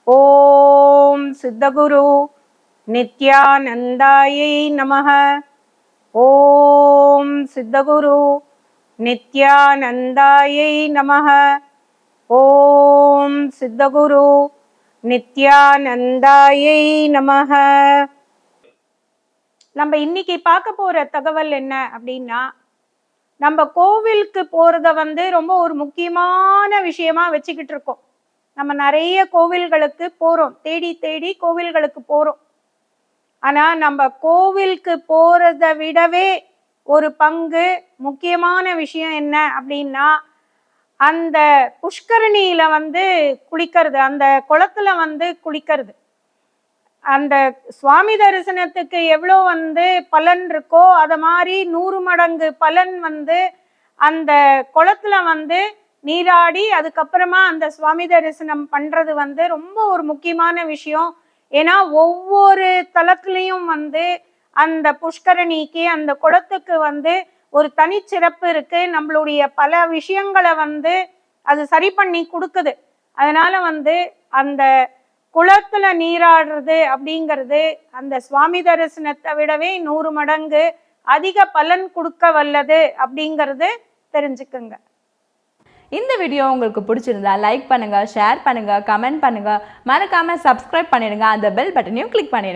ஓம் சித்தகுரு நித்யானந்தாயை நமः. ஓம் சித்தகுரு நித்யானந்தாயை நமः. ஓம் சித்தகுரு நித்யானந்தாயை நமः. நம்ம இன்னைக்கு பார்க்க போற தகவல் என்ன அப்படின்னா, நம்ம கோவிலுக்கு போறத ரொம்ப ஒரு முக்கியமான விஷயமா வச்சுக்கிட்டு இருக்கோம். நம்ம நிறைய கோவில்களுக்கு போறோம், தேடி தேடி கோவில்களுக்கு போறோம். ஆனா நம்ம கோவிலுக்கு போறதை விடவே ஒரு பங்கு முக்கியமான விஷயம் என்ன அப்படின்னா, அந்த புஷ்கரணியில குளிக்கிறது, அந்த குளத்துல குளிக்கிறது. அந்த சுவாமி தரிசனத்துக்கு எவ்வளோ பலன் இருக்கோ அத மாதிரி 100 மடங்கு பலன் அந்த குளத்துல நீராடி அதுக்கப்புறமா அந்த சுவாமி தரிசனம் பண்றது ரொம்ப ஒரு முக்கியமான விஷயம். ஏன்னா ஒவ்வொரு தலத்துலயும் அந்த புஷ்கரணிக்கு, அந்த குளத்துக்கு ஒரு தனிச்சிறப்பு இருக்கு. நம்மளுடைய பல விஷயங்களை அது சரி பண்ணி கொடுக்குது. அதனால அந்த குளத்துல நீராடுறது அப்படிங்கிறது அந்த சுவாமி தரிசனத்தை விடவே 100 மடங்கு அதிக பலன் கொடுக்க வல்லது அப்படிங்கிறது தெரிஞ்சுக்குங்க. இந்த வீடியோ உங்களுக்கு பிடிச்சிருந்தா லைக் பண்ணுங்க, ஷேர் பண்ணுங்க, கமெண்ட் பண்ணுங்க, மறக்காம சப்ஸ்கிரைப் பண்ணிடுங்க, அந்த பெல் பட்டனையும் கிளிக் பண்ணிடுங்க.